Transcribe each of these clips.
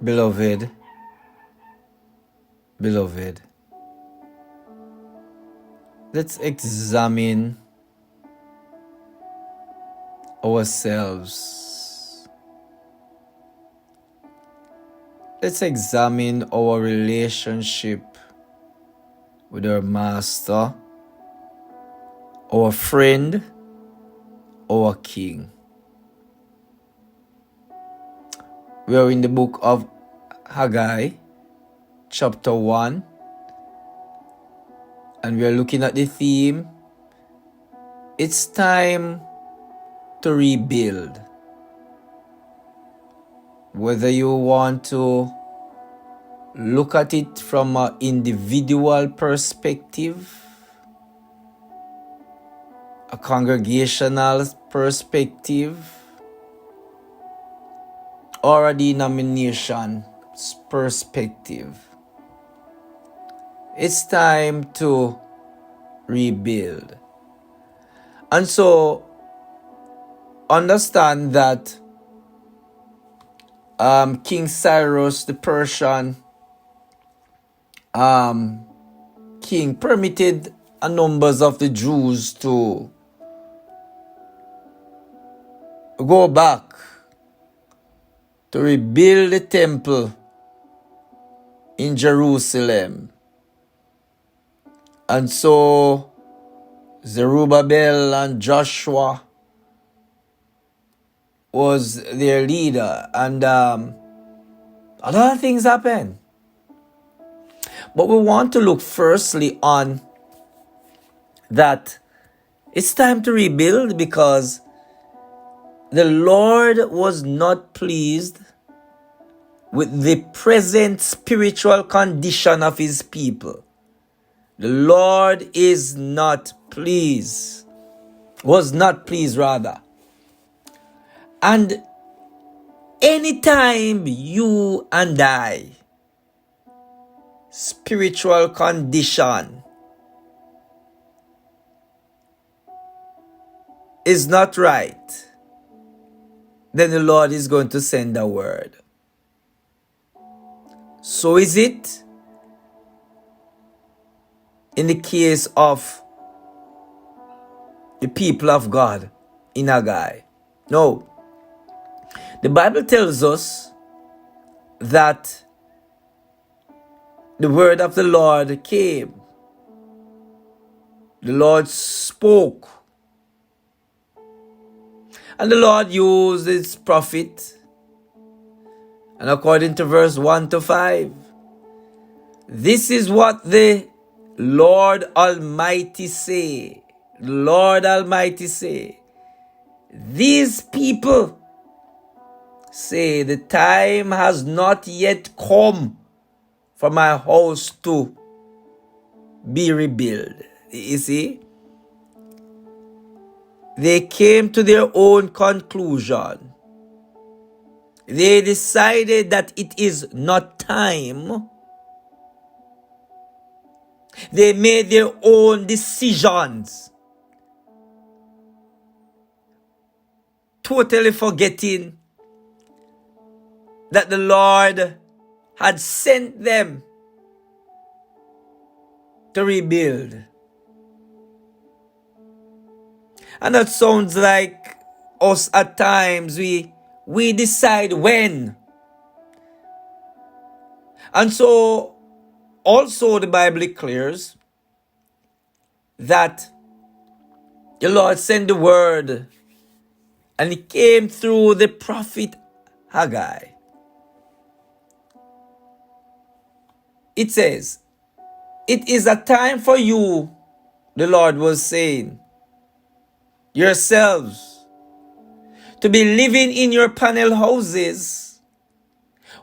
Beloved, beloved, let's examine ourselves. Let's examine our relationship with our Master, our friend, our King. We are in the book of Haggai, chapter 1, and we are looking at the theme, it's time to rebuild. Whether you want to look at it from an individual perspective, a congregational perspective, or a denomination perspective, it's time to rebuild. And so, understand that King Cyrus, the Persian king, permitted a numbers of the Jews to go back to rebuild the temple in Jerusalem. And so Zerubbabel and Joshua was their leader, and a lot of things happened. But we want to look firstly on that it's time to rebuild because the Lord was not pleased with the present spiritual condition of his people. The Lord is not pleased, was not pleased rather. And anytime you and I, spiritual condition is not right, then the Lord is going to send a word. So is it in the case of the people of God in Haggai? No. The Bible tells us that the word of the Lord came. The Lord spoke. And the Lord used his prophet. And according to verse 1 to 5, this is what the Lord Almighty say. The Lord Almighty say, these people say the time has not yet come for my house to be rebuilt. You see? They came to their own conclusion. They decided that it is not time. They made their own decisions, totally forgetting that the Lord had sent them to rebuild. And that sounds like us at times. We decide when. And so also the Bible declares that the Lord sent the word and it came through the prophet Haggai. It says, it is a time for you, the Lord was saying, yourselves, to be living in your panel houses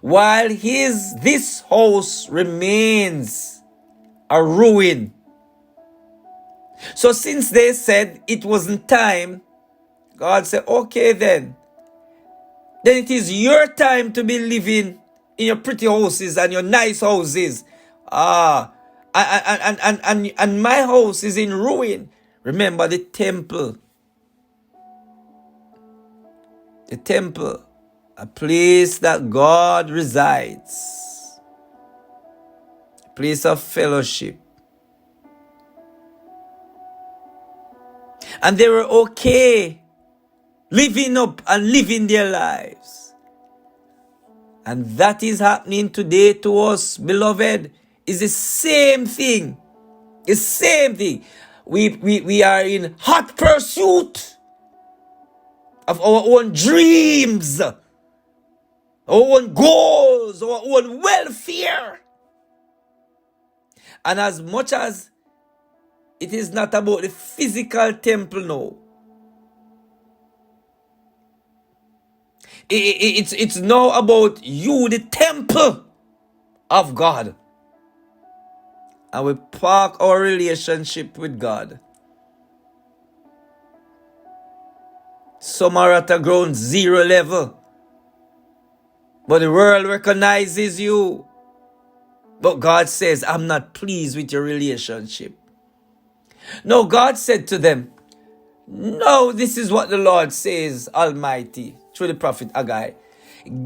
while this house remains a ruin. So since they said it wasn't time, God said, okay then it is your time to be living in your pretty houses and your nice houses. And my house is in ruin. Remember the temple. The temple a place that God resides, a place of fellowship. And they were okay living up and living their lives. And that is happening today to us, beloved. It's the same thing. It's the same thing. We are in hot pursuit of our own dreams, our own goals, our own welfare. And as much as it is not about the physical temple now, it's now about you, the temple of God. And we park our relationship with God. Some are at a ground zero level, but the world recognizes you. But God says, I'm not pleased with your relationship. No, God said to them, no, this is what the Lord says, Almighty, through the prophet Haggai.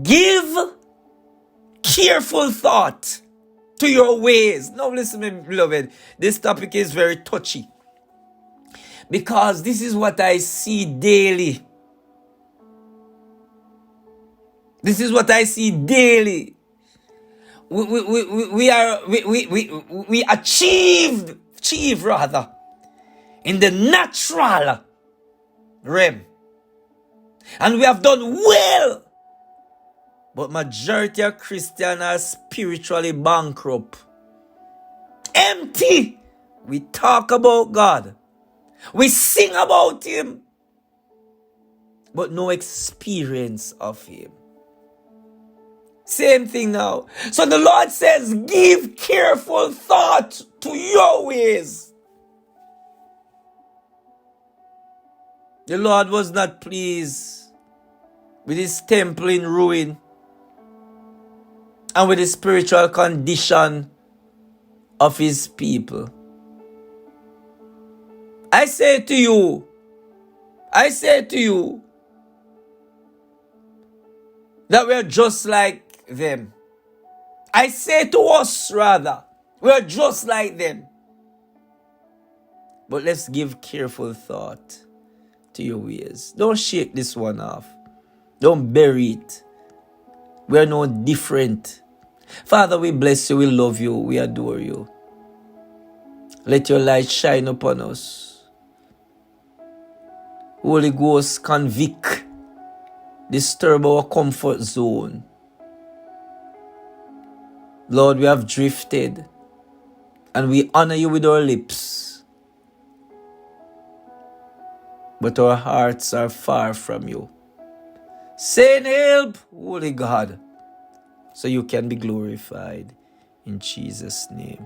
Give careful thought to your ways. Now listen, my beloved, this topic is very touchy, because this is what I see daily. This is what I see daily. We achieve rather in the natural realm, and we have done well. But majority of Christians are spiritually bankrupt, empty. We talk about God, we sing about Him, but no experience of Him. Same thing now. So the Lord says, give careful thought to your ways. The Lord was not pleased with His temple in ruin and with the spiritual condition of His people. I say to you, that we are just like them. I say to us, rather, we are just like them. But let's give careful thought to your ways. Don't shake this one off. Don't bury it. We are no different. Father, we bless you, we love you, we adore you. Let your light shine upon us. Holy Ghost, convict, disturb our comfort zone. Lord, we have drifted, and we honor you with our lips, but our hearts are far from you. Send help, Holy God, so you can be glorified. In Jesus' name.